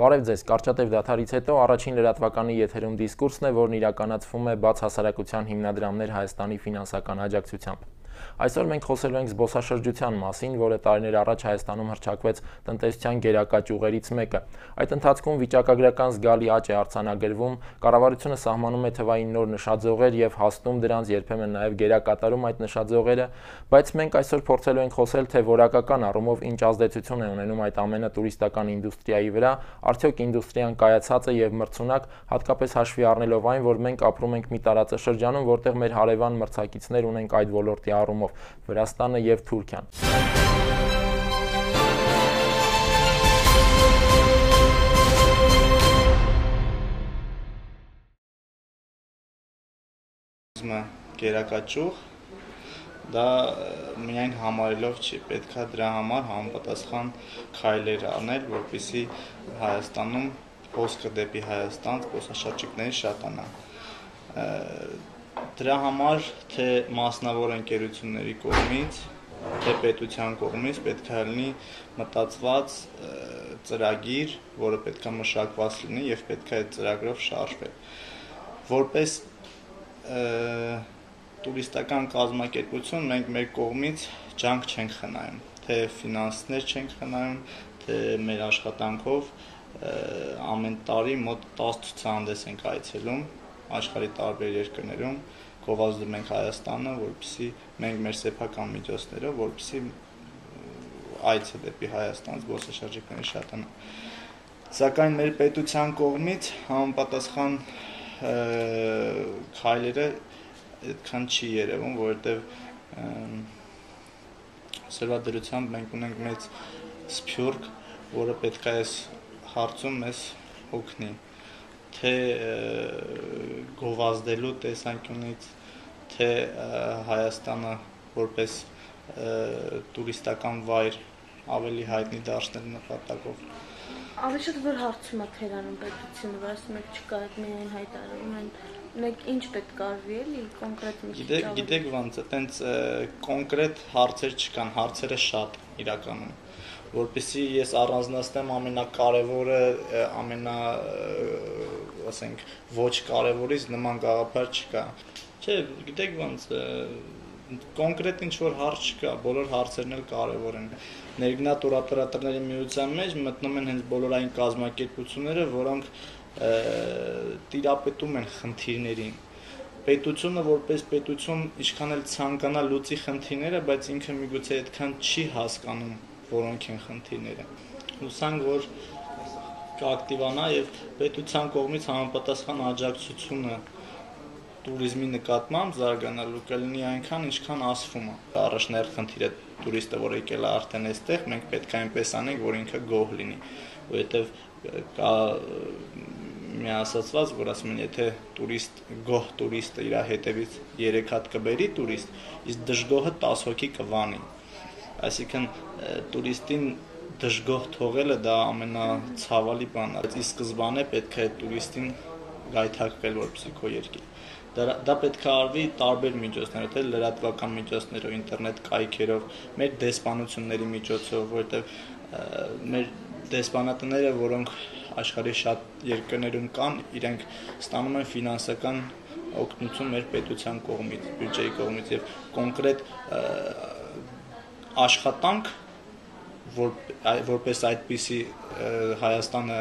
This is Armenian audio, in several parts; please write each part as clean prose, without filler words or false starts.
Բարև ձեզ, Կարճատև դադարից հետո առաջին լրատվականի եթերում դիսկուրսն է, որն իրականացվում է բաց հասարակության հիմնադրամներ Հայաստանի ֆինանսական աջակցությամբ։ Այսօր մենք խոսելու ենք զբոսաշրջության մասին, որը տարիներ առաջ Հայաստանում հռչակվեց տնտեսության գերակա ճյուղերից մեկը։ Այդ ընթացքում վիճակագրական զգալի աճ է արձանագրվում, կառավարությունը սահմանում է թվային նոր նշաձողեր եւ հաստում դրանց, երբեմն նաեւ գերակատարում այդ նշաձողերը, բայց մենք այսօր փորձելու ենք խոսել, թե որակական առումով ինչ ազդեցություն է ունենում այդ ամենը տուրիստական ինդուստրիայի վրա, արդյոք ինդուստրիան կայացած է եւ մրցունակ, հատկապես հաշվի առնելով այն, որ մենք ապրում ենք մի տարածաշրջանում, որտեղ մեր հարևան մրցակիցներ ունենք այդ ոլորտի առումով, Վրաստանը եւ Թուրքիան։ Գերակաճյուղ դա միայն համարելով չի, պետքա դրա համար համապատասխան քայլեր անել, որպեսզի Հայաստանում հոսքը դեպի Հայաստան զբոսաշրջիկների շատանա։ Դրա համար թե մասնավոր ընկերությունների կողմից, թե պետության կողմից պետք է լինի մտածված ծրագիր, որը պետք է մշակված լինի եւ պետք է այդ ծրագրով շարժվել։ Որպես տուրիստական կազմակերպություն մենք մեր կողմից ջանք չենք խնայում, թե ֆինանսներ չենք խնայում, թե մեր աշխատանքով ամեն տարի մոտ 10 ցուցահանդես ենք այցելում աշխարհի տարբեր երկրներում, գովազդում ենք Հայաստանը, որպեսզի մենք մեր սեփական միջոցներով, որպեսզի այցը դեպի Հայաստան զբոսաշրջիկների շատանա։ Սակայն մեր պետության կողմից համապատասխան քայլերը այդքան չի երևում, որովհետև սրվա դրությամբ մենք ունենք մեծ սփյուռք, որը պետք է այս հարցում մեզ օգնի, թե գովազդելու տեսանկյունից, թե Հայաստանը որպես տուրիստական վայր ավելի հայտնի դարձնելու նպատակով։ Ավելի շատ որ հարցում է թերանում պետությունը, որ ասում եք չկա այդ միայն հայտարարում են, մեկ ինչ պետք կարվի էլի կոնկրետ մի քիչ։ Գիտեք ոնց է, տենց կոնկրետ հարցեր չկան, հարցերը շատ իրականում, որպեսզի ես առանձնացնեմ ամենակարևորը, ասենք ոչ կարևորից նման գաղափար չկա։ Չէ, գիտեք ոնց է, կոնկրետ ինչ-որ հարց չկա, բոլոր հարցերն էլ կարևոր են։ Ներգնա տուրապերատորների միության մեջ մտնում են հենց բոլորային կազմակերպությունները, որոնք տիրապետում են խնդիրներին։ Պետությունը որպես պետություն ինչքան էլ ցանկանա լուծի խնդիրները, բայց ինքը միգուցե այդքան չի հասկանում, որոնք են խնդիրները։ Հուսանք, որ կակտիվանա եւ պետության կողմից համապատասխան աջակցությունը տուրիզմի նկատմամբ զարգանալու կլինի այնքան, ինչքան ասվում է։ Առաջնահերթ խնդիրը տուրիստը, որ եկել է արդեն այստեղ, մենք պետք է այնպես անենք, որ ինքը գոհ լինի, որովհետեւ կա մի ասացված, որ ասում են, եթե գոհ տուրիստը իր հետևից 3 հատ կբերի տուրիստ, իսկ դժգոհը 10 հոգի կվանի։ Այսինքն տուրիստին դժգոհ թողելը դա ամենացավալի բանն է։ Ի սկզբանե պետք է տուրիստին գայթակղել, որպեսզի քո երկիր։ Դա պետք է արվի տարբեր միջոցներով, թե լրատվական միջոցներով, ինտերնետ կայքերով, մեր դեսպանությունների միջոցով, որովհետև մեր դեսպանատները, որոնք աշխարհի շատ երկրներում կան, իրենք ստանում են ֆինանսական օգնություն մեր պետության կողմից, բյուջեի կողմից եւ կոնկրետ աշխատանք, որպես այդպիսի Հայաստանը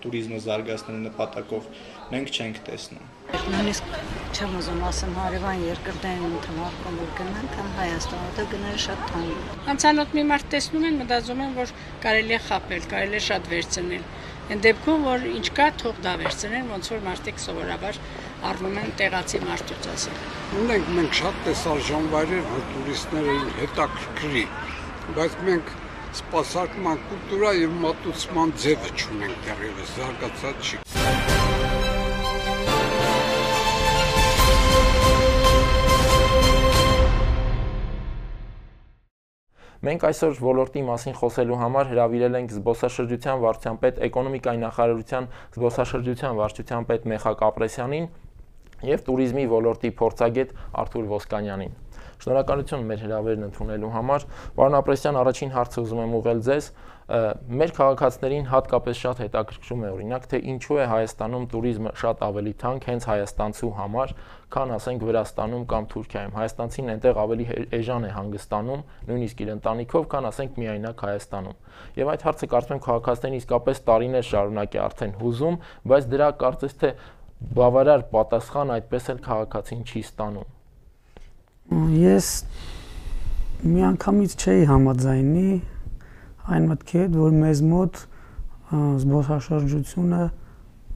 տուրիզմը զարգացնելու նպատակով մենք չենք տեսնում։ Նույնիսկ չեմ ուզում ասեմ հարևան երկրներին ընդհանրապես որ գնան, կամ Հայաստանը դա գները շատ թանկ։ Անցանոթ մի մարդ տեսնում են, մտածում են, որ կարելի է խաբել, կարելի է շատ վերցնել։ Այն դեպքում, որ ինչ կա, թող դա վերցնեն, ոնց որ մարդիկ սովորաբար առնում են տեղացի մարդուց ասել։ Ունենք մենք շատ տեսարժան վայրեր, որ տուրիստներին հետաքրքրի, բայց մենք սպասարկման կուլտուրա եւ մատուցման ձևը չունենք դեռևս, զարգացած չի։ Մենք այսօր ոլորտի մասին խոսելու համար հրավիրել ենք զբոսաշրջության վարչության պետ, էկոնոմիկայի նախարարության զբոսաշրջության վարչության պետ Մեխակ Ապրեսյանին եւ տուրիզմի ոլորտի փորձագետ Արթուր Ոսկանյանին։ Շնորհակալություն մեր հրավերն ընդունելու համար։ Պարոն Ապրեսյան, առաջին հարցը ուզում եմ ուղղել ձեզ։ Մեր քաղաքացիներին հատկապես շատ հետաքրքրում է օրինակ, թե ինչու է Հայաստանում туриզմը շատ ավելի թանկ հենց հայաստանցու համար, քան ասենք Վրաստանում կամ Թուրքիայում։ Հայաստանցին այնտեղ ավելի էժան է հանգստանում, նույնիսկ իր ընտանիքով, քան ասենք միայնակ Հայաստանում։ Եվ այդ հարցը կարծում եմ քաղաքացիներին իսկապես տարիներ շարունակ է արդեն հուզում, բայց դրա կարծես թե բավարար պատասխան այդպես էլ քաղաքացին չի ստանում։ Ես միանգամից չէի համաձայնի այն մտքի հետ, որ մեզ մոտ զբոսաշրջությունը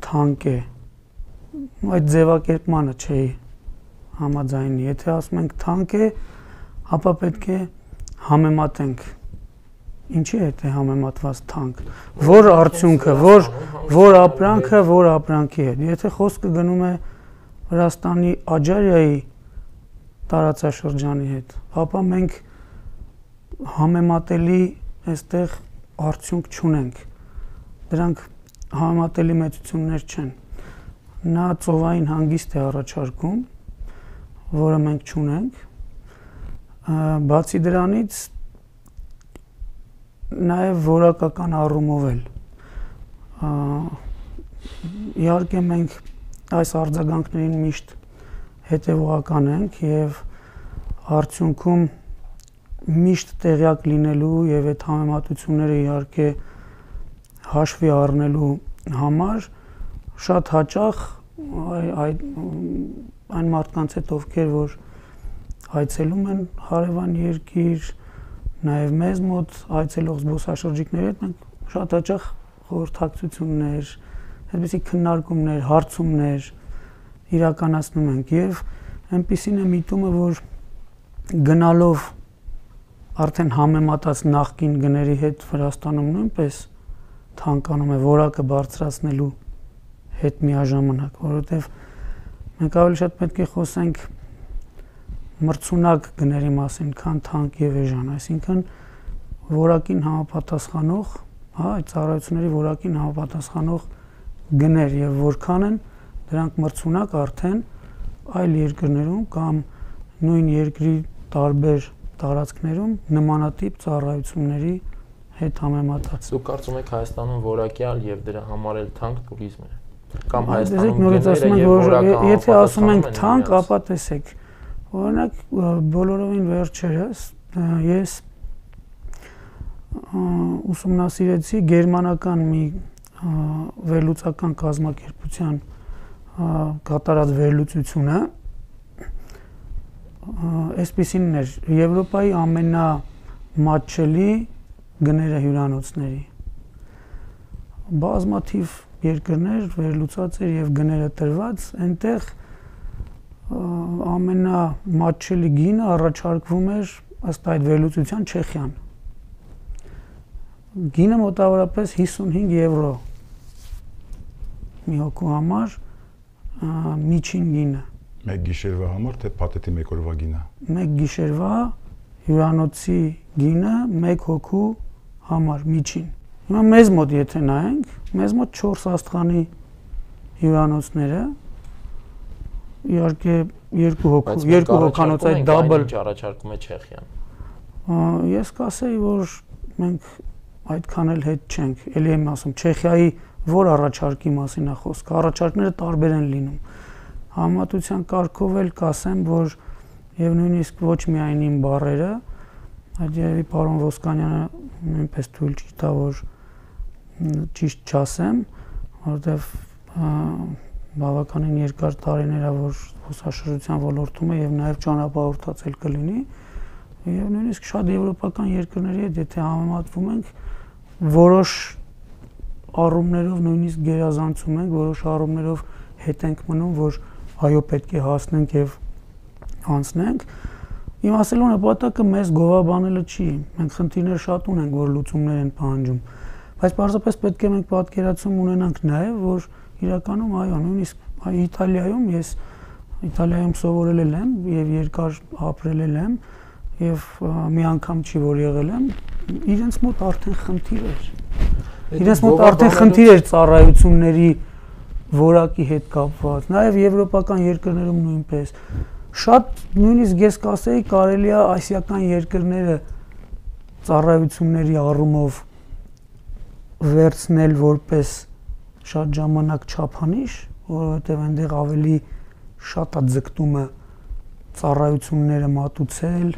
թանկ է։ Այդ ձևակերպմանը չէի համաձայնի։ Եթե ասում ենք թանկ է, ապա պետք է համեմատենք։ Ինչի հետ է համեմատված թանկ։ Որ արդյունքը, որ ապրանքը, որ ապրանքի հետ։ Եթե խոսքը գնում է Վրաստանի Աջարիայի տարածաշրջանի հետ, ապա մենք համեմատելի այստեղ արդյունք չունենք, դրանք համեմատելի մեծություններ չեն, նա ծովային հանգիստ է առաջարկում, որը մենք չունենք, բացի դրանից նաև որակական առումով էլ, իհարկե մենք այս արձագանքներին միշտ հետևողական ենք և արդյունքում միշտ տեղյակ լինելու և այդ համեմատությունները իհարկե հաշվի առնելու համար շատ հաճախ այն մարդկանց հետ ովքեր որ այցելում են հարևան երկիր, նաև մեզ մոտ այցելող զբոսաշրջիկների հետ մենք շատ հաճախ խորհրդակցություններ, այդպիսի քննարկումներ, հարցումներ իրականացնում ենք և այնպիսին է միտումը, որ գնալով արդեն համեմատած նախկին գների հետ Վրաստանում նույնպես թանկանում է որակը բարձրացնելու հետ միաժամանակ, որովհետև մենք ավելի շատ պետք է խոսենք մրցունակ գների մասին, քան թանկ եւ էժան, այսինքն որակին համապատասխանող, այդ ծառայությունների որակին համապատասխանող գներ եւ որքան են դրանք մրցունակ արդեն այլ երկրներում կամ նույն երկրի տարբեր տարածքներում նմանատիպ ծառայությունների հետ համեմատած։ Դուք կարծում եք Հայաստանում որակյալ եւ դրա համար էլ թանկ туриզմ է։ Կամ Հայաստանում գները եւ որակը եթե ասում ենք թանկ, ապա տեսեք, օրինակ բոլորովին վերջերս ես ուսումնասիրեցի գերմանական մի վերլուծական կազմակերպության կատարած վերլուծությունը, այսպիսին էր Եվրոպայի ամենամատչելի գները հյուրանոցների։ Բազմաթիվ երկրներ վերլուծած էր եւ գները տրված, այնտեղ ամենամատչելի գինը առաջարկվում էր ըստ այդ վերլուծության Չեխիան։ Գինը մոտավորապես 55 եվրո մի հոգու համար միջին գինը։ Մեկ գիշերվա համար թե փաթեթի մեկ օրվա գինը։ Մեկ գիշերվա հյուրանոցի գինը մեկ հոգու համար միջին։ Հիմա մեզ մոտ եթե նայենք, մեզ մոտ 4 աստղանի հյուրանոցները իհարկե երկու հոգանոց այդ դաբլ առաջարկում է Չեխիան։ Ես կասեի, որ մենք այդքան էլ հետ չենք, ելի եմ ասում, Չեխիայի որ առաջարկի մասին է խոսքը, առաջարկները տարբեր են լինում։ Համատության կարգով էլ կասեմ, որ եւ նույնիսկ ոչ միայն իմ բառերը, այդ երևի պարոն Ոսկանյանը նույնպես թույլ չի տա, որ ճիշտ չասեմ, որովհետեւ բավականին երկար տարիներ է, որ զբոսաշրջության ոլորտում է եւ նաեւ ճանապարհորդացել կլինի, եւ նույնիսկ շատ եվրոպական երկրների հետ եթե համեմատվում ենք, որոշ առումներով նույնիսկ գերազանցում ենք, որոշ առումներով հետ ենք մնում, որ այո պետք է հասնենք եւ անցնենք։ Իմ ասելու նպատակը մեզ գովաբանելը չի, մենք խնդիրներ շատ ունենք, որ լուծումներ են պահանջում, բայց պարզապես պետք է մենք պատկերացում ունենանք նաեւ, որ իրականում այո, նույնիսկ Իտալիայում ես Իտալիայում սովորել եմ եւ երկար ապրել եմ եւ մի անգամ չի որ եղել եմ, իրենց մոտ արդեն խնդիր էր։ Իրենց մոտ արդեն խնդիր էր ծառայությունների որակի հետ կապված, նաև եվրոպական երկրներում նույնպես։ Շատ նույնիսկ ես կասեի կարելի է ասիական երկրները ծառայությունների առումով վերցնել որպես շատ ժամանակ չափանիշ, որովհետև այնտեղ ավելի շատ է ձգտումը ծառայությունները մատուցել,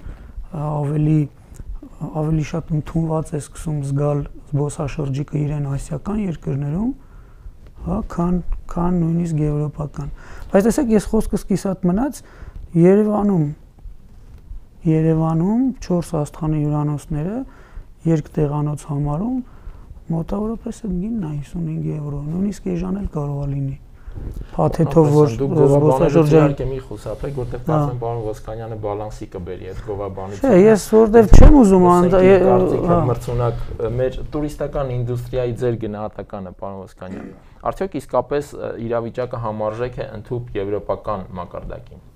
ավելի շատ ընդունված է սկսում զգալ զբոսաշրջիկը իրեն ասիական երկրներում, հա, քան նույնիսկ եվրոպական։ Բայց տեսեք, ես խոսքս կիսատ մնաց, Երևանում 4 աստղանի հյուրանոցները երկտեղանոց համարում մոտավորապես այդ գինն է 55 եվրո, նույնիսկ էժան էլ կարող է լինի։ Փաթեթով որ զբոսաշրջիկը մի խուսափեք, որտեղ կարծեմ պարոն Ոսկանյանը բալանսի կբերի այդ գովաբանությունը։ Չէ, ես որտեղ չեմ ուզում մրցունակ մեր տուրիստական ինդուստրիայի ձեր գնահատականը, պարոն Ոսկանյան։ Արդյոք իսկապես իրավիճակը համարժեք է ընդհանուր եվրոպական մակարդակին։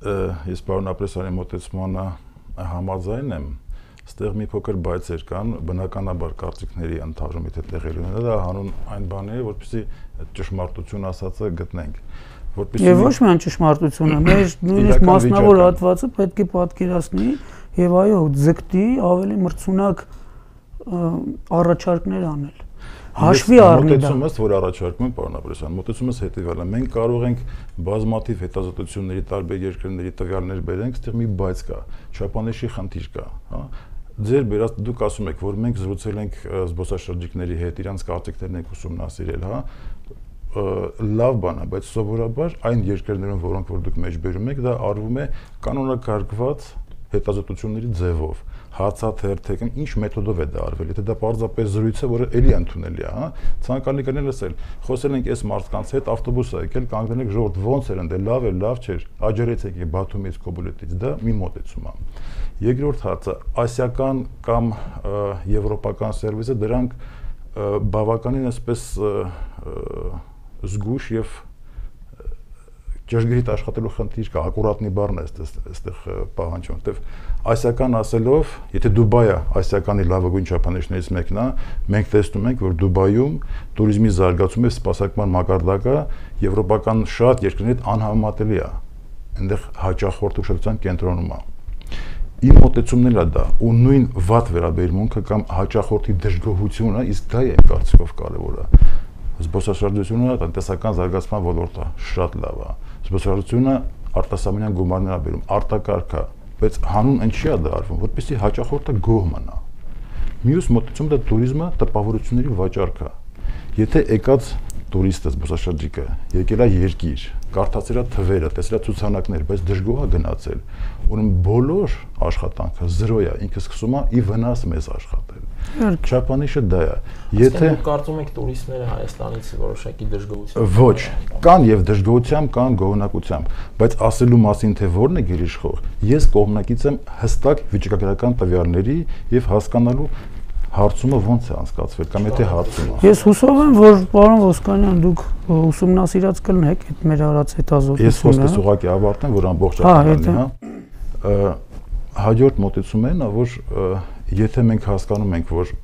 Ես պարոն Ապրեսյանի մոտեցմանը համաձայն եմ, ստեղ մի փոքր բայցեր կան, բնականաբար կարծիքների ընդհանրումից է տեղի ունենալը, դա հանուն այն բաների, որպեսզի ճշմարտություն ասածը գտնենք, որպեսզի Եվ ոչ միայն ճշմարտությունը, մեր նույնիսկ մասնավոր հատվածը պետք է պատկերացնի եւ այո, ձգտի ավելի մրցունակ առաջարկներ անել։ Հաշվի առնի դա։ Մոտեցումս, որ առաջարկում եմ, պարոն Ապրեսյան, մոտեցումս հետեւյալն է։ Մենք կարող ենք բազմաթիվ հետազոտությունների տարբեր երկրների տվյալներ բերենք, այստեղ մի բայց կա, չափանիշի խնդիր կա, հա։ Ձեր բերած դուք ասում եք, որ մենք զրուցել ենք զբոսաշրջիկների հետ, իրանց կարծիքներն ենք ուսումնասիրել, հա։ Լավ բան է, բայց սովորաբար այն երկրներում, որոնք որ դուք մեջ բերում եք, դա արվում է կանոնակարգված հետազոտությունների ձևով, հարցաթերթ, ինչ մեթոդով է դա արվել, եթե դա պարզապես զրույց է, որը էլի ընդունելի է, հա, ցանկալի կներ լսել, խոսել ենք այս մարդկանց հետ, ավտոբուս է եկել, կանգնել եք, ժողովուրդ ոնց էր ընդ, լավ է, լավ չէր, աջերեցեք Բաթումից, Կոբուլետից, դա մի մոտեցում է։ Երկրորդ հարցը, ասիական կամ եվրոպական սերվիսը, դրանք բավականին այսպես զգուշ եւ ճշգրիտ աշխատելու խնդիր կա, ակուրատնի բառն է այստեղ պահանջում, որտեվ ասիական ասելով, եթե Դուբայը ասիականի լավագույն չափանիշներից մեկն է, մենք տեսնում ենք, որ Դուբայում տուրիզմի զարգացումը եւ սպասարկման մակարդակը եվրոպական շատ երկրների հետ անհամեմատելի է, այնտեղ հաճախորդ ուշադրության կենտրոնում է։ Իմ մոտեցումն է դա, ու նույն վատ վերաբերմունքը կամ հաճախորդի դժգոհությունը, իսկ դա է կարծիքով կարևորը։ Զբոսաշրջությունը տնտեսական զարգացման ոլորտը շատ լավ է։ Զբոսաշրջությունը արտասահմանյան գումարներ է բերում, արտակարգ է, բայց հանուն ինչի է դա արվում, որպեսզի հաճախորդը գոհ մնա։ Մյուս մոտեցումը դա տուրիզմը տպավորությունների վաճառք է։ Եթե եկած տուրիստը, զբոսաշրջիկը եկել է երկիր, կարդացել է թվերը, տեսել է ցուցանակներ, բայց դժգոհ է գնացել, ուրեմն բոլոր աշխատանքը զրո է, ինքը սկսում է ի վնաս մեզ աշխատել։ Չափանիշը դա է։ Եթե դուք կարծում եք տուրիստները Հայաստանից որոշակի դժգոհությամբ։ Ոչ, կան եւ դժգոհությամբ, կան գոհունակությամբ, բայց ասելու մասին թե որն է գերիշխող, ես կողմնակից եմ հստակ վիճակագրական տվյալների եւ հասկանալու հարցումը ոնց է անցկացվել կամ եթե հարցումը։ Ես հուսով եմ, որ պարոն Ոսկանյան դուք ուսումնասիրած կլինեք այդ մեր արած հետազոտությունը։ Ես խոսքս ուղղակի ավարտեմ, որ ամբողջական լինի, հա։ Հաջորդ մոտեցումն է, որ եթե մենք հասկանում ենք, որ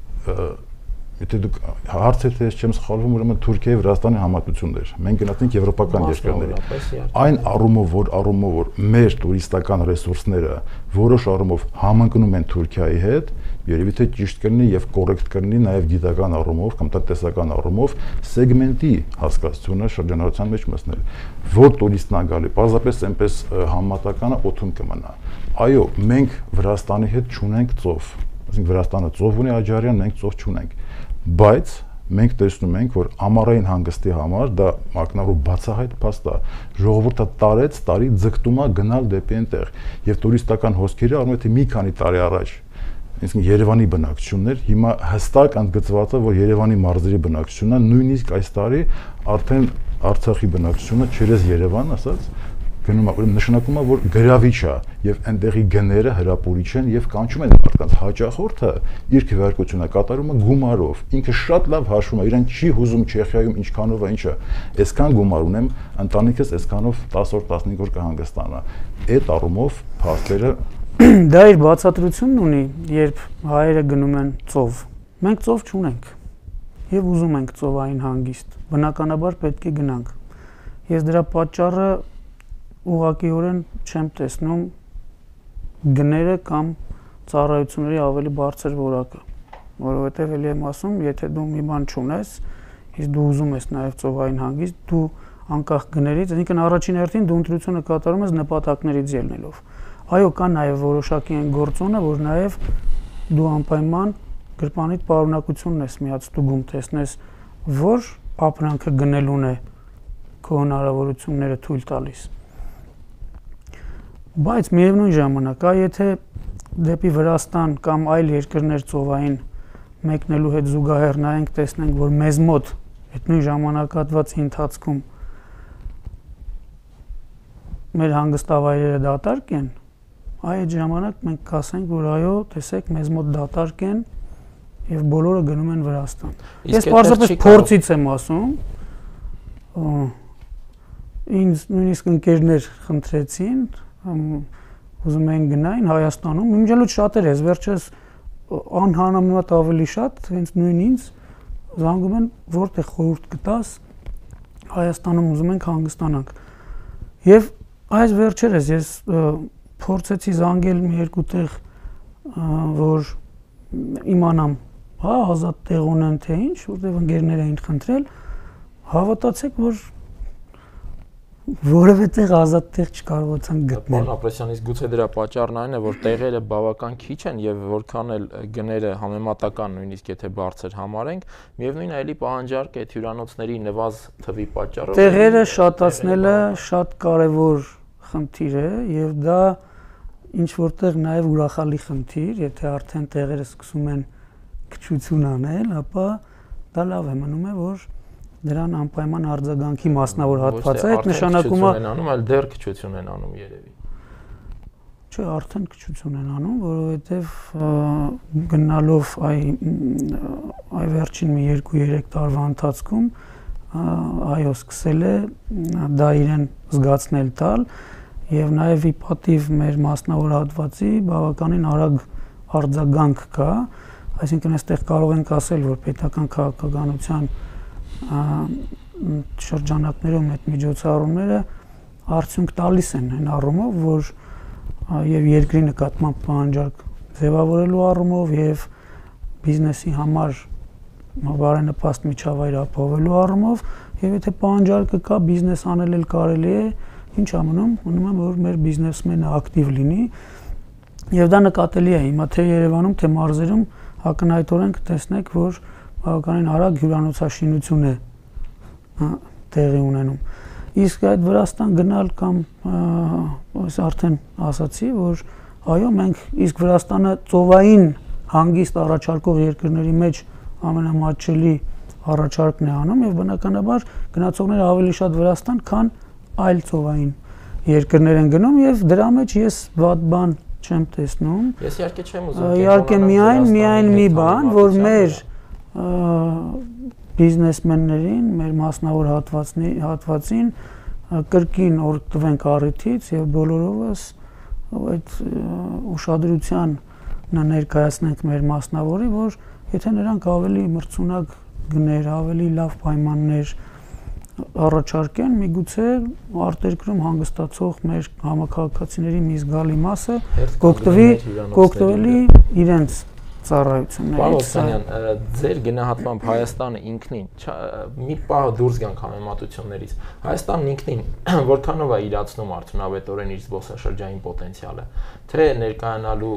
եթե դուք հարցերը ես չեմ սխալվում, ուրեմն Թուրքիայի Վրաստանի համատություններ։ Մենք գնացինք եվրոպական երկրների։ Այն առումով, որ մեր տուրիստական ռեսուրսները որոշ առումով համընկնում են Թուրքիայի հետ, երևի թե ճիշտ կլինի եւ կոռեկտ կլինի նաեւ գիտական առումով կամ տնտեսական առումով սեգմենտի հասկացությունը շրջանառության մեջ մտնել։ Որ տուրիստն է գալի, պարզապես այնպես համատականը օթում կմնա։ Այո, մենք Վրաստանի հետ չունենք ծով, այսինքն Վրաստանը ծով ունի Աջարյան, մենք ծով չունենք, բայց մենք տեսնում ենք, որ ամառային հանգստի համար դա մակնարու բացահայտ փաստ է, ժողովուրդը տարի ձգտում է գնալ դեպի այնտեղ եւ տուրիստական հոսքերը առնում է թե մի քանի տարի առաջ այսինքն Երևանի բնակչություններ հիմա հստակ ընդգծված է, որ Երևանի մարզերի բնակչությունն է, նույնիսկ այս տարի արդեն Արցախի բնակչությունը չերես Երևան ասած գնում է, ուրեմն նշանակում է, որ գրավիչ է եւ այնտեղի գները հրապուրիչ են եւ կանչում են մարդկանց հաճախորդը իր քվեարկությունը կատարում է գումարով, ինքը շատ լավ հաշվում է, իրեն չի հուզում Չեխիայում ինչքանով է, ինչը, այսքան գումար ունեմ, ընտանիքս այսքանով 10 օր 15 օր կհանգստանա։ Այդ առումով փաստերը դա իր բացատրությունն ունի, երբ հայերը գնում են ծով։ Մենք ծով չունենք եւ ուզում ենք ծովային հանգիստ։ Բնականաբար պետք է գնանք։ Ես դրա պատճառը ուղղակիորեն չեմ տեսնում գները կամ ծառայությունների ավելի բարձր որակը, որովհետև ելի եմ ասում, եթե դու մի բան չունես, իսկ դու ուզում ես նաև ծովային հանգիստ, դու անկախ գներից, այսինքն առաջին հերթին դու ընտրությունը կատարում ես նպատակներից ելնելով։ Այո, կա նաև որոշակի այն գործոնը, որ նաև դու անպայման գրպանիդ պարունակությունն ես միացտուգում տեսնես, որ ապրանքը գնելուն է քո հնարավորությունները թույլ տալիս։ Բայց միևնույն ժամանակ, եթե դեպի Վրաստան կամ այլ երկրներ ծովային մեկնելու հետ զուգահեռ նայենք, տեսնենք, որ մեզ մոտ այդ նույն ժամանակահատվածի ընթացքում մեր հանգստավայրերը դատարկ են, այդ ժամանակ մենք կասենք, որ այո, տեսեք, մեզ մոտ դատարկ են եւ բոլորը գնում են Վրաստան։ Ես պարզապես փորձից եմ ասում, ինձ նույնիսկ ընկերներ խնդրեցին, ուզում էին գնային Հայաստանում, իմջալուց շատեր ես, վերջերս անհանրամատ ավելի շատ, հենց նույն ինձ զանգում են, որտեղ խորհուրդ կտաս, Հայաստանում ուզում ենք հանգստանանք։ Եվ այս վերջերս ես փորձեցի զանգել մի երկու տեղ, որ իմանամ, հա, ազատ տեղ ունեն թե ինչ, որտեղ ընկերներ էին խնդրել, հավատացեք, որ որևէ տեղ ազատ տեղ չկարողացան գտնել։ Պարոն Ապրեսյան, իսկ գուցե դրա պատճառն այն է, որ տեղերը բավական քիչ են եւ որքան էլ գները համեմատական նույնիսկ եթե բարձր համարենք, միևնույն է, էլի պահանջարկ է հյուրանոցների նվազ թվի պատճառով։ Տեղերը շատացնելը շատ կարևոր խնդիր է եւ դա ինչ որտեղ նաեւ ուրախալի խնդիր, եթե արդեն տեղերը սկսում են քչություն անել, ապա դա լավ է, մնում է, որ դրան անպայման արձագանքի մասնավոր հատված է, այդ նշանակում է անում, այլ դեռ քչություն են անում երևի։ Չէ, արդեն քչություն են անում, որովհետև գնալով այ վերջին մի 2-3 տարվա ընթացքում այո, սկսել է դա իրեն զգացնել տալ եւ նաեւ ի պատիվ մեր մասնավոր հատվածի բավականին արագ արձագանք կա, այսինքն այստեղ կարող ենք ասել, որ պետական քաղաքականության շրջանակներում այդ միջոցառումները արդյունք տալիս են այն առումով, որ եւ երկրի նկատմամբ պահանջարկ ձևավորելու առումով եւ բիզնեսի համար բարենպաստ միջավայր ապահովելու առումով եւ եթե պահանջարկը կա, բիզնես անել էլ կարելի է, ինչ ամնում, մնում է, որ մեր բիզնեսմենը ակտիվ լինի եւ դա նկատելի է հիմա թե Երևանում, թե մարզերում ակնհայտորեն կտեսնեք, որ բավականին արագ հյուրանոցաշինություն է տեղի ունենում։ Իսկ այդ Վրաստան գնալ կամ այս արդեն ասացի, որ այո, մենք իսկ Վրաստանը ծովային հանգիստ առաջարկող երկրների մեջ ամենամատչելի առաջարկն է անում եւ բնականաբար գնացողները ավելի շատ Վրաստան, քան այլ ծովային երկրներ են գնում եւ դրա մեջ ես վատ բան չեմ տեսնում։ Ես իհարկե չեմ ուզում։ Իհարկե միայն մի բան, որ մեր բիզնեսմեններին, մեր մասնավոր հատվածին կրկին օրգտվենք առիթից եւ բոլորովս այդ ուշադրության ներկայացնենք մեր մասնավորի, որ եթե նրանք ավելի մրցունակ գներ, ավելի լավ պայմաններ առաջարկեն, միգուցե արտերկրում հանգստացող մեր համակարգացիների մի զգալի մասը կօգտվի իրենց ծառայություններից։ Պարոն Օսկանյան, ձեր գնահատմամբ Հայաստանը ինքնին մի պահ դուրս գանք համեմատություններից։ Հայաստանն ինքնին որքանով է իրացնում արդյունավետորեն իր զբոսաշրջային պոտենցիալը, թե ներկայանալու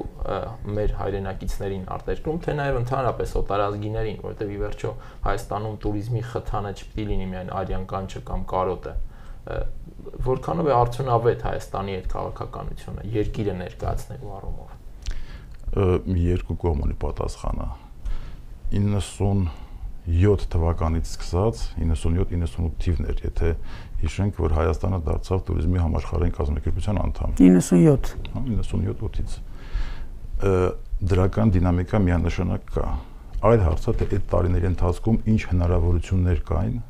մեր հայրենակիցներին արտերկրում, թե նաև ընդհանրապես օտարազգիներին, որտեղ ի վերջո Հայաստանում туриզմի խթանը չպիտի լինի միայն արյան կանչը կամ կարոտը։ Որքանով է արդյունավետ Հայաստանի այդ քաղաքականությունը երկիրը ներկայացնելու առումով։ Երկու կողմանի պատասխանը 97 թվականից սկսած 97-98 թիվներ, եթե հիշենք, որ Հայաստանը դարձավ туриզմի համաշխարհային կազմակերպության անդամ 97-ից դրական դինամիկա միանշանակ կա։ Այլ հարցը թե այդ տարիների ընթացքում ինչ հնարավորություններ կային,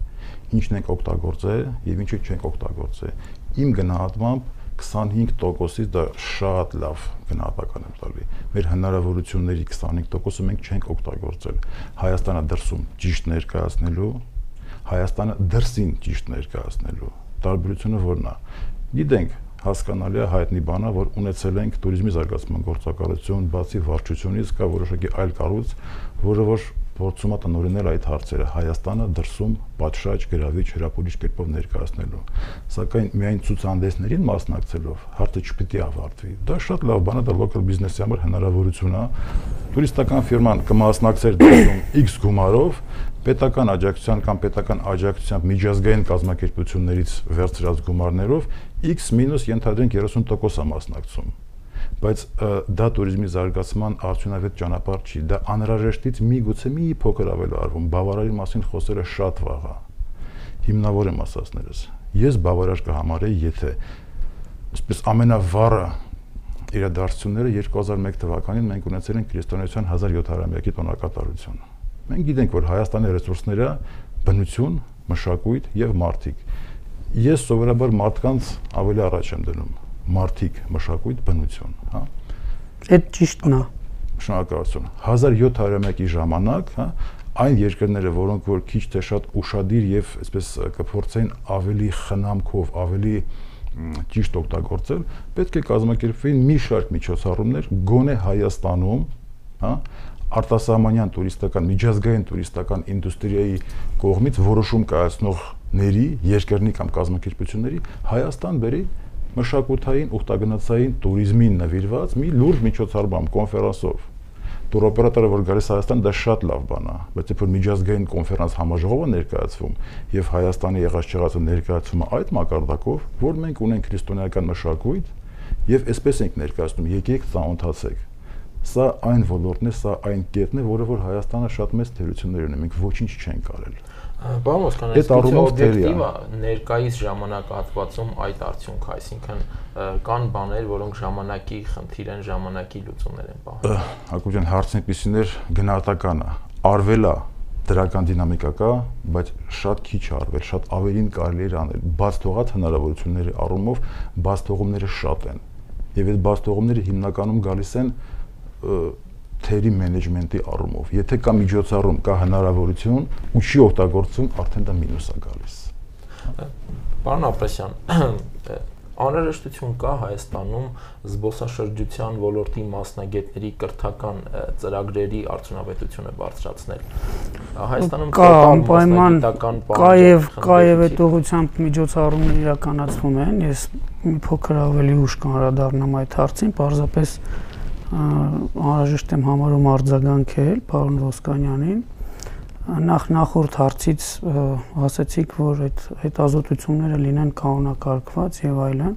ինչն ենք օգտագործել եւ ինչը չենք օգտագործել։ Իմ գնահատմամբ 25%-ից դա շատ լավ գնահատական եմ տալի։ Մեր հնարավորությունների 25%-ը մենք չենք օգտագործել։ Հայաստանը դրսում ճիշտ ներկայացնելու, Հայաստանը դրսին ճիշտ ներկայացնելու։ Տարբերությունը որն է։ Գիտենք, հասկանալի է հայտնի բան է, որ ունեցել ենք туриզմի զարգացման գործակալություն, բացի վարչությունից կա որոշակի այլ կառույց, որը որ փորձում է տնօրինել այդ հարցերը Հայաստանը դրսում պատշաճ, գրավիչ, հրապուրիչ կերպով ներկայացնելու։ Սակայն միայն ցուցահանդեսներին մասնակցելով հարցը չպիտի ավարտվի։ Դա շատ լավ բան է, դա local business-ի համար հնարավորություն է։ Տուրիստական ֆիրման կմասնակցեր դրսում X գումարով, պետական աջակցության կամ պետական աջակցությամբ միջազգային կազմակերպություններից վերցրած գումարներով X- ենթադրենք 30% է մասնակցում։ Բայց դա туриզմի զարգացման արդյունավետ ճանապարհ չի, դա անհրաժեշտից միգուցե մի փոքր ավել արվում, բավարարի մասին խոսելը շատ վաղ է։ Հիմնավոր եմ ասածներս։ Ես բավարար կհամարեի, եթե այսպես ամենավառը իրադարձությունները 2001 թվականին մենք ունեցել ենք քրիստոնեության 1700-ամյակի տոնակատարությունը։ Մենք գիտենք, որ Հայաստանի ռեսուրսները բնություն, մշակույթ եւ մարդիկ։ Ես սովորաբար մարդկանց ավելի առաջ եմ դնում։ Մարդիկ, մշակույթ, բնություն, հա։ Այդ ճիշտն է։ Շնորհակալություն։ 1700-ամյակի ժամանակ, հա, այն երկրները, որոնք որ քիչ թե շատ ուշադիր եւ այսպես կփորձեն ավելի խնամքով, ավելի ճիշտ օգտագործել, պետք է կազմակերպվեն մի շարք միջոցառումներ գոնե Հայաստանում, հա, արտասահմանյան տուրիստական, միջազգային տուրիստական ինդուստրիայի կողմից որոշում կայացնողների, երկրների կամ կազմակերպությունների Հայաստան բերի մշակութային, ուխտագնացային туриզմին նվիրված մի լուրջ միջոցառում, կոնֆերանսով։ Տուրօպերատորը, որ գալիս Հայաստան, դա շատ լավ բան է, բայց երբ որ միջազգային կոնֆերանս համաժողովը ներկայացվում եւ Հայաստանի եղած չեղածը ներկայացումը այդ մակարդակով, որ մենք ունենք քրիստոնեական մշակույթ եւ այսպես ենք ներկայացնում, եկեք ծանոթացեք։ Սա այն ոլորտն է, սա այն կետն է, որը որ Հայաստանը շատ մեծ թերություններ ունի, մենք ոչինչ չենք արել։ Պարոն Մոսկան, այսինքն օբյեկտիվ ներկայիս ժամանակահատվածում այդ արդյունքը, այսինքն կան բաներ, որոնք ժամանակի խնդիր են, ժամանակի լուծումներ են պահանջում։ Հակոբ ջան, հարցն էսիներ գնահատական է։ Արվել է, դրական դինամիկա կա, բայց շատ քիչ արվել, շատ ավելին կարելի է անել։ Բաց թողած հնարավորությունների առումով բաց թողումները շատ են։ Եվ այդ բաց թողումները հիմնականում գալիս են թերի մենեջմենտի առումով։ Եթե կա միջոցառում, կա հնարավորություն ու չի օգտագործում, արդեն դա մինուս է գալիս։ Պարոն Ապրեսյան, անհրաժեշտություն կա Հայաստանում զբոսաշրջության ոլորտի մասնագետների կրթական ծրագրերի արդյունավետությունը բարձրացնել։ Հայաստանում կա անպայման կա եւ այդ ուղղությամբ միջոցառումներ իրականացվում են։ Ես մի փոքր ավելի ուշ կանդրադառնամ այդ հարցին, պարզապես անհրաժեշտ եմ համարում արձագանքել պարոն Ոսկանյանին։ Նախորդ հարցից ասացիք, որ այդ հետազոտությունները լինեն կանոնակարգված եւ այլն։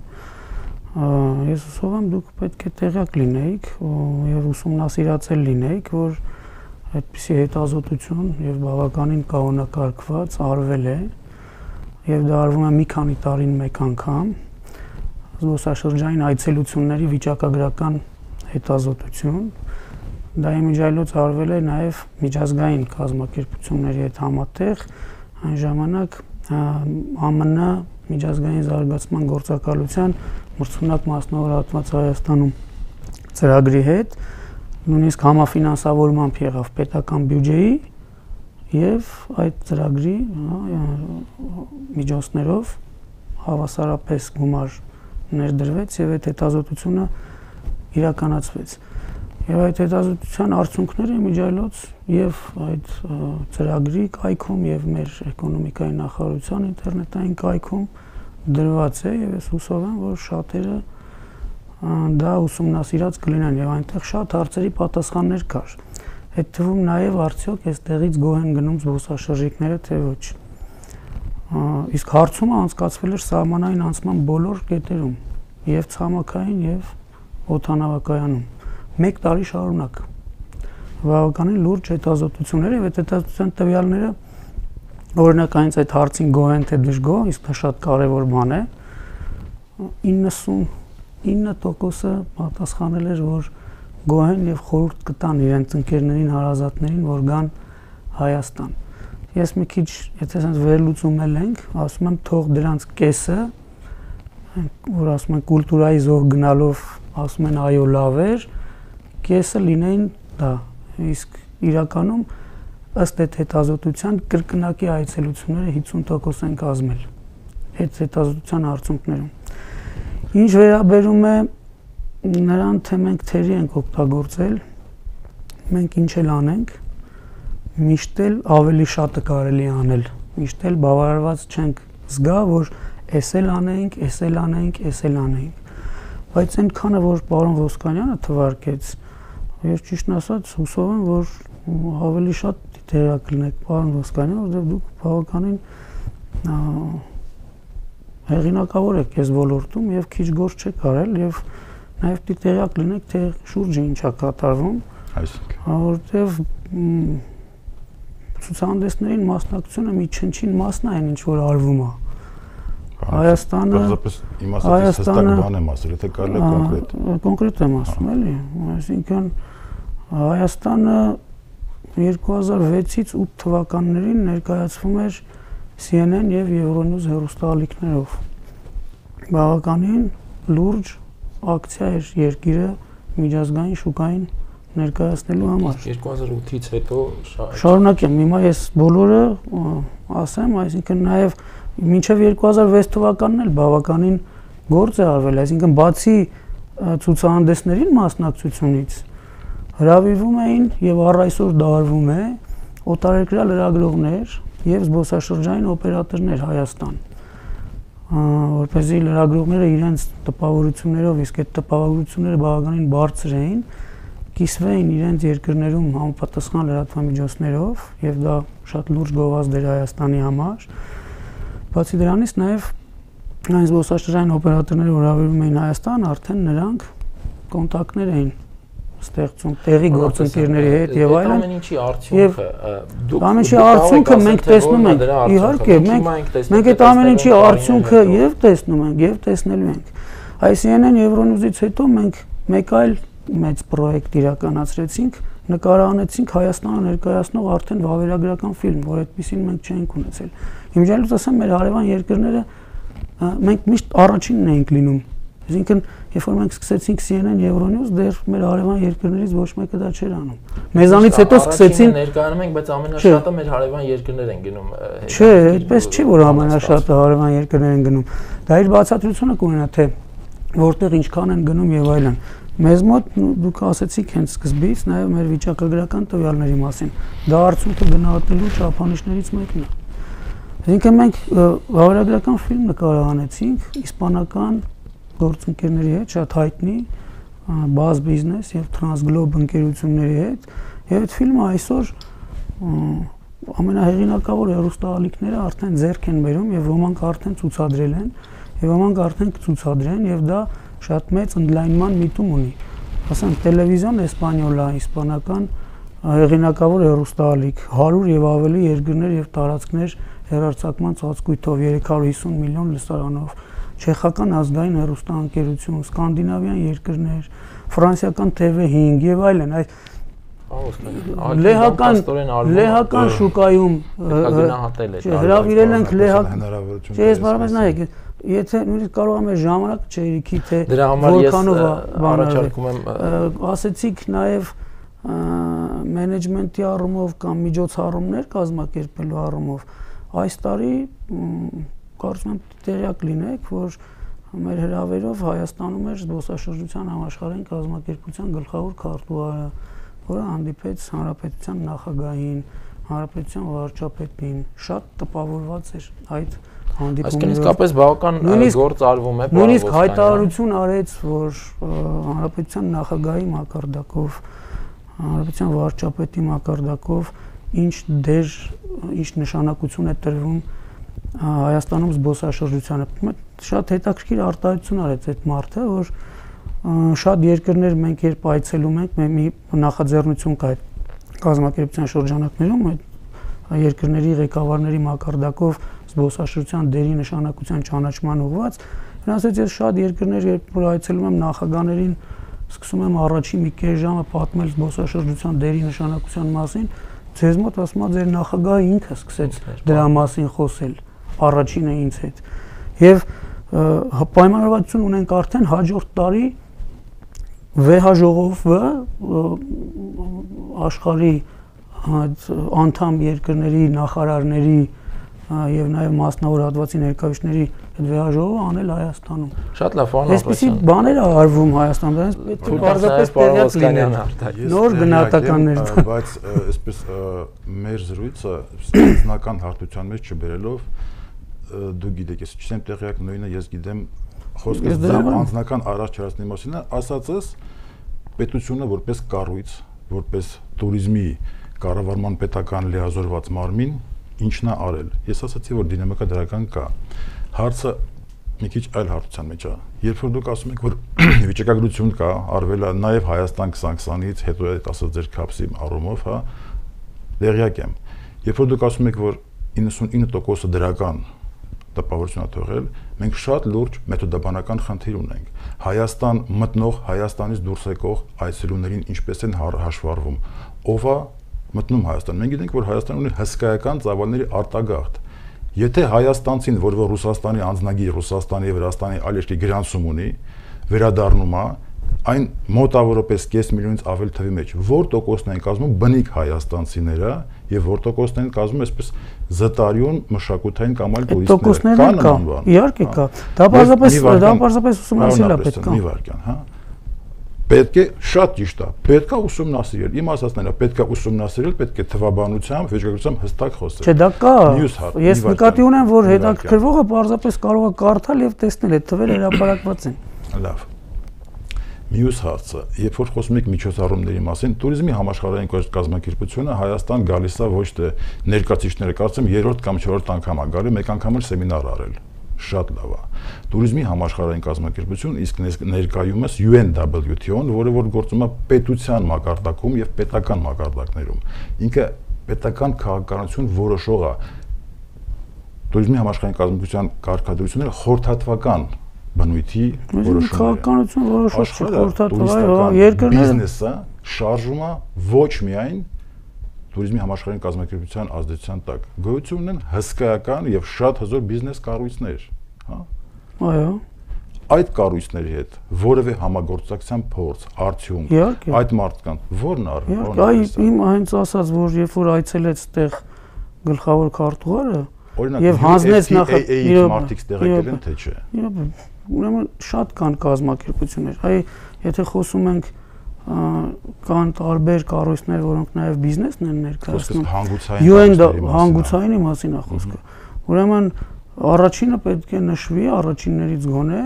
Ես հուսով եմ դուք պետք է տեղյակ լինեիք եւ ուսումնասիրացել լինեիք, որ այդպիսի հետազոտություն եւ բավականին կանոնակարգված արվել է եւ դա արվում է մի քանի տարին մեկ անգամ զբոսաշրջային այցելությունների վիճակագրական հետազոտություն։ Դա իմիջիայլոց արվել է նաև միջազգային կազմակերպությունների հետ համատեղ, այն ժամանակ ԱՄՆ միջազգային զարգացման գործակալության մրցունակ մասնավորատված Հայաստանում ծրագրի հետ, նույնիսկ համաֆինանսավորմամբ եղավ պետական բյուջեի եւ այդ ծրագրի միջոցներով հավասարապես գումար ներդրվեց եւ այդ հետազոտությունը իրականացվեց։ Եվ այդ հետազոտության արդյունքները իմիջիայլոց եւ այդ ծրագրի կայքում եւ մեր էկոնոմիկայի նախարարության ինտերնետային կայքում դրված է եւ ես հուսով եմ, որ շատերը դա ուսումնասիրած կլինեն եւ այնտեղ շատ հարցերի պատասխաններ կար։ Այդ թվում նաեւ արդյոք այստեղից գոհ են գնում զբոսաշրջիկները թե ոչ։ Իսկ հարցումը անցկացվել էր սահմանային անցման բոլոր կետերում, եւ ցամաքային եւ օդանավակայանում 1 տարի շարունակ բավականին լուրջ հետազոտություններ եւ այդ հետազոտության տվյալները օրինակ այնց այդ հարցին գոհ են թե դժգոհ, իսկ դա շատ կարեւոր բան է 99%-ը պատասխանել էր, որ գոհ են եւ խորհուրդ կտան իրենց ընկերներին, հարազատներին, որ գան Հայաստան։ Ես մի քիչ, եթե ասենք վերլուծումել ենք, ասում եմ թող դրանց կեսը, որ ասում են կուլտուրայի զոհ գնալով ասում են այո լավ էր, կեսը լինեին դա, իսկ իրականում ըստ այդ հետազոտության կրկնակի այցելությունները 50% են կազմել այդ հետազոտության արդյունքներում։ Ինչ վերաբերում է նրան, թե մենք թերի ենք օգտագործել, մենք ինչ էլ անենք, միշտ էլ ավելի շատը կարելի անել, միշտ էլ բավարարված չենք զգա, որ էս էլ անենք, էս էլ անենք, էս էլ անենք, բայց այնքանը, որ պարոն Ոսկանյանը թվարկեց, ես ճիշտն ասած հուսով եմ, որ ավելի շատ դիտերակ լինեք պարոն Ոսկանյան, որովհետև դուք բավականին հեղինակավոր եք այս ոլորտում եւ քիչ գործ չեք արել եւ նաեւ դիտերակ լինեք, թե շուրջը ինչա կատարվում, որովհետև ցուցահանդեսներին մասնակցությունը մի չնչին մասն է, ինչ որ արվում է։ Հայաստանը հստակ բան եմ ասել, եթե կարելի է կոնկրետ եմ ասում, էլի, այսինքն Հայաստանը 2006-ից 8 թվականներին ներկայացվում էր CNN եւ Euronews հեռուստաալիքներով։ Բավականին լուրջ ակցիա էր երկիրը միջազգային շուկային ներկայացնելու համար։ 2008-ից հետո շարունակեմ, հիմա ես բոլորը ասեմ, այսինքն նաև մինչև 2006 թվականն էլ բավականին գործ է արվել, այսինքն բացի ցուցահանդեսներին մասնակցությունից հրավիրվում էին եւ առ այսօր դարվում է օտարերկրյա լրագրողներ եւ զբոսաշրջային օպերատորներ Հայաստան, որպեսզի լրագրողները իրենց տպավորություններով, իսկ այդ տպավորությունները բավականին բարձր էին, կիսվեին իրենց երկրներում համապատասխան լրատվամիջոցներով եւ դա շատ լուրջ գովազդ էր Հայաստանի համար։ Բացի դրանից նաեւ այն զբոսաշրջային օպերատորները, որ հրավիրում էին Հայաստան, արդեն նրանք կոնտակտներ էին ստեղծում տեղի գործընկերների հետ եւ այլն։ Ամեն ինչի արդյունքը ամեն ինչի արդյունքը մենք տեսնում ենք, իհարկե, մենք այդ ամեն ինչի արդյունքը եւ տեսնում ենք եւ տեսնելու ենք։ CNN Euronews-ից հետո մենք մեկ այլ մեծ պրոյեկտ իրականացրեցինք, նկարահանեցինք Հայաստանը ներկայացնող արդեն վավերագրական ֆիլմ, որ այդպեսին մենք չենք ունեցել։ Իմիջիայլոց ասեմ, մեր հարևան երկրները մենք միշտ առաջինն էինք լինում։ Այսինքն, երբ որ մենք սկսեցինք CNN Euronews, դեռ մեր հարևան երկրներից ոչ մեկը դա չէր անում։ Մեզանից հետո սկսեցին ներկայանում ենք, բայց ամենաշատը մեր հարևան երկրներ են գնում։ Չէ, այդպես չի, որ ամենաշատը հարևան երկրներ են գնում։ Դա իր բացատրությունը կունենա, թե որտեղ ինչքան են գնում եւ այլն։ Մեզ մոտ դուք ասացիք հենց սկզբից նաև մեր վիճակագրական տվյալների մասին։ Դա արդյունքը գնահատելու չափանիշներից մեկն է։ Այսինքն մենք վավերագրական ֆիլմ նկարահանեցինք իսպանական գործընկերների հետ, շատ հայտնի Buzz Business եւ Transglobe ընկերությունների հետ, եւ այդ ֆիլմը այսօր ամենահեղինակավոր հեռուստաալիքները արդեն ձեռք են բերում եւ ոմանք արդեն ցուցադրել են եւ ոմանք արդեն կցուցադրեն եւ դա շատ մեծ ընդլայնման միտում ունի։ Ասենք Տելևիզիոն Էսպանյոլա, իսպանական հեղինակավոր հեռուստաալիք, 100 եւ ավելի երկրներ եւ տարածքներ հեռարձակման ծածկույթով 350 միլիոն լսարանով, չեխական ազգային հեռուստաընկերություն, սկանդինավյան երկրներ, ֆրանսիական TV5 եւ այլն, լեհական շուկայում հրավիրել ենք լեհական, չէ, ես բարամեզ նայեք, եթե նույնիսկ կարող եմ ժամանակ չերիքի թե որքանով առաջարկում եմ ասեցիք նաև մենեջմենտի առումով կամ միջոցառումներ կազմակերպելու առումով այս տարի կարծում եմ տեղյակ լինեք, որ մեր հրավերով Հայաստանում էր զբոսաշրջության համաշխարհային կազմակերպության գլխավոր քարտուղարը, որը հանդիպեց հանրապետության նախագահին, հանրապետության վարչապետին, շատ տպավորված էր այդ հանդիպումներով։ Այսինքն իսկապես բավական գործ արվում է։ Նույնիսկ հայտարարություն արեց, որ հանրապետության նախագահի մակարդակով, հանրապետության վարչապետի մակարդակով ինչ դեր, ինչ նշանակություն է տրվում Հայաստանում զբոսաշրջությանը։ Շատ հետաքրքիր արտահայտություն արեց այդ մարդը, որ շատ երկրներ մենք երբ այցելում ենք, մի նախաձեռնություն կա այդ կազմակերպության շրջանակներում, այդ երկրների ղեկավարների մակարդակով զբոսաշրջության դերի նշանակության ճանաչման ուղղված, ասած ես շատ երկրներ երբ որ այցելում եմ նախագահներին, սկսում եմ առաջին մի կես ժամը պատմել զբոսաշրջության դերի նշանակության մասին, ձեզ մոտ ասում է ձեր նախագահը ինքը սկսեց դրա մասին խոսել, առաջինը ինձ հետ։ Եվ պայմանավորվածություն ունենք արդեն հաջորդ տարի վեհաժողովը աշխարհի անդամ երկրների նախարարների եւ նաեւ մասնավոր հատվածի ներկայացուցիչների հետ վեհաժողով անել Հայաստանում։ Շատ լավ, պարոն Այսպիսի բաներ է արվում Հայաստանում, դրանց պետք է պարզապես տեղյակ լինել։ Նոր գնահատականներ, բայց այսպես մեր զրույցը անձնական հարթության մեջ չբերելով դու գիտեք, ես չեմ տեղյակ նույնը ես գիտեմ խոսքը ձեր անձնական առաջարացնի մասին ասածս պետությունը որպես կառույց, որպես туриզմի կառավարման պետական լիազորված մարմին ինչն է արել։ Ես ասացի, որ դինամիկա դրական կա։ Հարցը մի քիչ այլ հարթության մեջ է։ Երբ որ դուք ասում եք, որ վիճակագրություն կա, արվել է նաև Հայաստան 2020-ից հետո այդ ասած ձեր քապսի առումով, հա, դեղյակ եմ։ Երբ որ դուք ասում եք, որ 99% դրական տպավորություն է թողել, մենք շատ լուրջ մեթոդաբանական խնդիր ունենք։ Հայաստան մտնող, Հայաստանից դուրս եկող այցելուներին ինչպես են հաշվառվում։ Ով է մտնում Հայաստան։ Մենք գիտենք, որ Հայաստանը ունի հսկայական ծավալների արտագաղթ։ Եթե հայաստանցին, որը Ռուսաստանի անձնագիր, Ռուսաստանի եւ Վրաստանի այլ երկրի գրանցում ունի, վերադառնում է, այն մոտավորապես 5 միլիոնից ավել թվի մեջ, որ տոկոսն են կազմում բնիկ հայաստանցիները եւ որ տոկոսն են կազմում այսպես զտարյուն մշակութային կամ այլ տուրիստներ։ Կա, իհարկե կա։ Դա պարզապես ուսումնասիրել է պետք է։ Մի վարքյան, հա։ Պետք է շատ ճիշտ է, պետք է ուսումնասիրել։ Իմ ասածները պետք է ուսումնասիրել, պետք է թվաբանությամբ, վիճակագրությամբ հստակ խոսել։ Չէ, դա կա։ Ես նկատի ունեմ, որ հետաքրքրվողը պարզապես կարող է կարդալ եւ տեսնել, այդ թվերը հրապարակված են։ Լավ։ Մյուս հարցը, երբ որ խոսում եք միջոցառումների մասին, туриզմի համաշխարհային կազմակերպությունը Հայաստան գալիս է ոչ թե ներկայացուցիչները, կարծեմ 3-րդ կամ 4-րդ անգամ է գալի, մեկ անգամ էլ սեմինար արել։ Շատ լավ է։ Туриզմի համաշխարհային կազմակերպություն, իսկ ներկայումս UNWTO-ն, որը որ գործում է պետության մակարդակում եւ պետական մակարդակներում։ Ինքը պետական քաղաքականություն որոշող է։ Туриզմի համաշխարհային կազմակերպության կարգադրությունները խորհրդատվական բնույթի որոշումներ։ Քաղաքականություն որոշող չի, խորհրդատվական երկրները բիզնեսը շարժում է ոչ միայն туриզմի համաշխարհային կազմակերպության ազդեցության տակ գոյություն ունեն հսկայական եւ շատ հզոր բիզնես կառույցներ, հա։ Այո։ Այդ կառույցների հետ որևէ համագործակցության փորձ, արդյունք այդ մարդկանց ո՞րն արվում։ Այ իմ հենց ասած, որ երբ որ այցելեց այդտեղ գլխավոր քարտուղարը եւ հանձնեց մարդիկ տեղեկել են թե չէ։ Ուրեմն շատ կան կազմակերպություններ։ Այ եթե խոսում ենք կան տարբեր կառույցներ, որոնք նաև բիզնեսն են ներկայացնում։ Հանգուցայինի մասին է խոսքը։ Ուրեմն առաջինը պետք է նշվի, առաջիններից գոնե,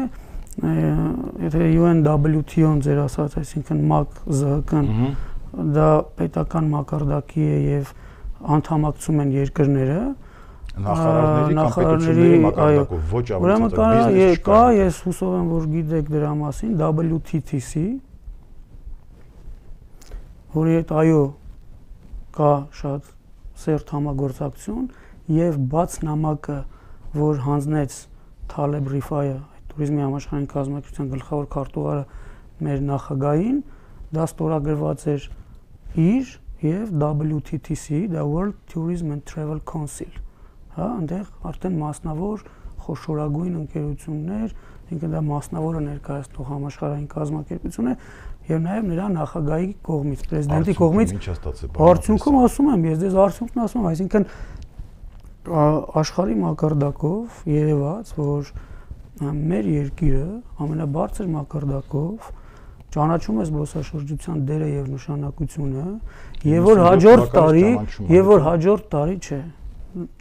եթե UNWTO-ն ձեր ասած, այսինքն ՄԱԿ ԶՀԿ-ն, դա պետական մակարդակի է եւ անդամակցում են երկրները, նախարարների մակարդակով ոչ ավելի բիզնես կա, ես հուսով եմ, որ գիտեք դրա մասին, WTTC, որի հետ այո կա շատ սերտ համագործակցություն եւ բաց նամակը, որ հանձնեց Թալեբ Ռիֆայը, туриզմի համաշխարհային կազմակերպության գլխավոր քարտուղարը մեր նախագահին, դա ստորագրված էր իր եւ WTTC, դա World Tourism and Travel Council, հա, այնտեղ արդեն մասնավոր խոշորագույն ընկերություններ, ինքն դա մասնավորը ներկայացնող համաշխարհային կազմակերպություն է եւ նաեւ նրա նախագահի կողմից, պրեզիդենտի կողմից արդյունքում ասում եմ, ես դες արդյունքն ասում եմ, այսինքն աշխարհի մակարդակով երևաց, որ մեր երկիրը ամենաբարձր մակարդակով ճանաչում է զբոսաշրջության դերը եւ նշանակությունը եւ որ հաջորդ տարի չէ,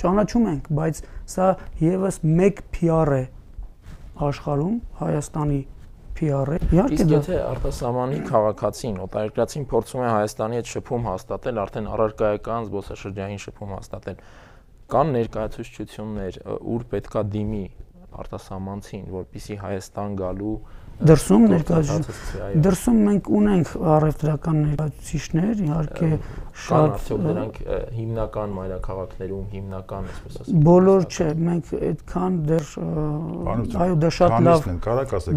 ճանաչում ենք, բայց սա եւս մեկ PR է աշխարհում, Հայաստանի PR է։ Իսկ եթե արտասահմանի քաղաքացին, օտարերկրացին փորձում է Հայաստանի հետ շփում հաստատել, արդեն առարկայական զբոսաշրջային շփում հաստատել, կան ներկայացուցչություններ, ուր պետքա դիմի արտասահմանցին, որպեսզի Հայաստան գալու դրսում ներկայացուցիչ։ Դրսում մենք ունենք առևտրական ներկայացուցիչներ, իհարկե շատ արդյոք դրանք հիմնական մայրաքաղաքներում, հիմնական, այսպես ասած։ Բոլոր չէ, մենք այդքան դեռ այո,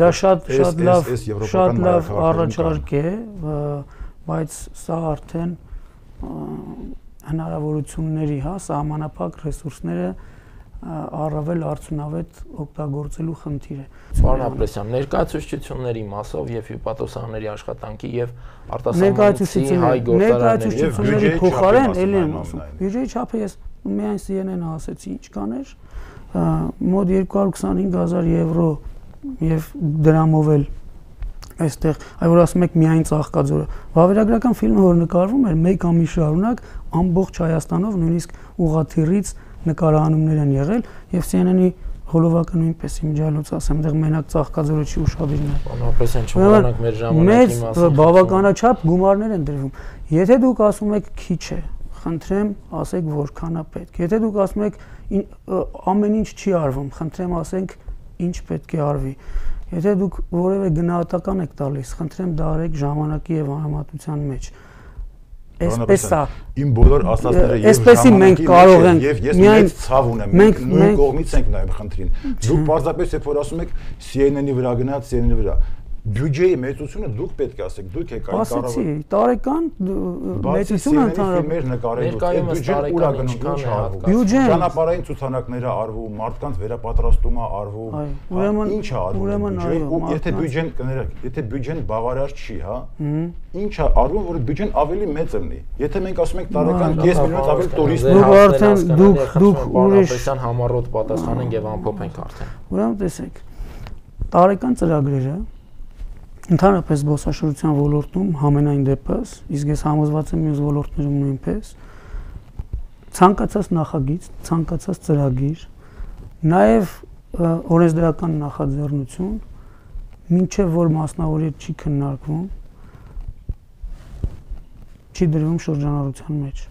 դա շատ լավ առաջարկ է, բայց սա արդեն հնարավորությունների, հա, սահմանափակ ռեսուրսները առավել արդյունավետ օգտագործելու խնդիր է։ Պարոն Ապրեսյան, ներկայացուցչությունների մասով եւ հյուպատոսանների աշխատանքի եւ արտասահմանցի հայ գործարանների փոխարեն էլի եմ ասում։ Բյուջեի չափը ես միայն CNN-ը ասեցի ինչ կաներ, մոտ 225,000 եվրո եւ դրամով էլ այստեղ, այ որ ասում եք միայն Ծաղկաձորը, վավերագրական ֆիլմը որ նկարվում էր 1 ամիս շարունակ ամբողջ Հայաստանով նույնիսկ ուղղաթիռից նկարահանումներ են եղել եւ CNN-ի հոլովակը նույնպես իմջալոց ասեմ, այդտեղ մենակ Ծաղկաձորը չի ուշադրվում։ Բանապես են չմոռանանք մեր ժամանակի մասին։ Բավականաչափ գումարներ են դրվում։ Եթե դուք ասում եք քիչ է, խնդրեմ ասեք որքան է պետք։ Եթե դուք ասում եք ամեն ինչ չի արվում, խնդրեմ ասենք ինչ պետք է արվի։ Եթե դուք որևէ գնահատական եք տալիս, խնդրեմ դա արեք ժամանակի եւ անհամատության մեջ։ Այսպես է։ Իմ բոլոր ասածները եւ ժամանակի կարող ենք եւ ես մեծ ցավ ունեմ։ Մենք նույն կողմից ենք նայում խնդրին։ Դուք պարզապես երբ որ ասում եք CNN-ի վրա գնաց, CNN-ի վրա բյուջեի մեծությունը դուք պետք է ասեք, դուք եք այն կարող։ Ասեցի, տարեկան մեծությունը ընդհանրապես ճանապարհային ցուցանակները արվում, մարդկանց վերապատրաստումը արվում։ Ինչ է արվում։ Եթե բյուջեն կներեք, եթե բյուջեն բավարար չի, հա, ինչ է արվում, որ բյուջեն ավելի մեծ լինի։ Եթե մենք ասում ենք տարեկան 5 միլիոնից ավելի տուրիստ, դուք ուրիշ համառոտ պատասխանենք եւ ամփոփենք արդեն։ Ուրեմն տեսեք, տարեկան ծրագրերը ընդհանրապես զբոսաշրջության ոլորտում համենայն դեպս, իսկ ես համոզված եմ մյուս ոլորտներում նույնպես, ցանկացած նախագիծ, ցանկացած ծրագիր, նաև օրենսդրական նախաձեռնություն, մինչև որ մասնավորի հետ չի քննարկվում, չի դրվում շրջանառության մեջ։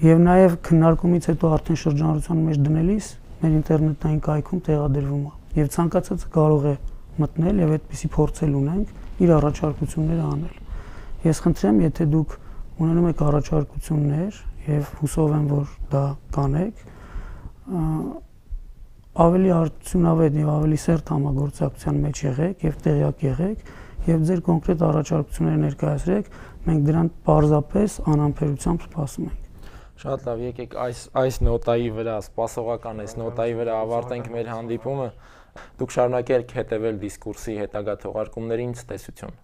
Եվ նաև քննարկումից հետո արդեն շրջանառության մեջ դնելիս մեր ինտերնետային կայքում տեղադրվում է։ Եվ ցանկացածը կարող է մտնել եւ այդպիսի փորձել ունենք իր առաջարկությունները անել։ Ես խնդրեմ, եթե դուք ունենում եք առաջարկություններ եւ հուսով եմ, որ դա կանեք, ավելի արդյունավետ եւ ավելի սերտ համագործակցության մեջ եղեք եւ տեղյակ եղեք եւ ձեր կոնկրետ առաջարկությունները ներկայացրեք, մենք դրան պարզապես անհամբերությամբ սպասում ենք։ Շատ լավ, եկեք այս նոտայի վրա, սպասողական այս նոտայի վրա ավարտենք մեր հանդիպումը։ Դուք շարունակեք հետևել դիսկուրսի հետագա թողարկումներին, ցտեսություն։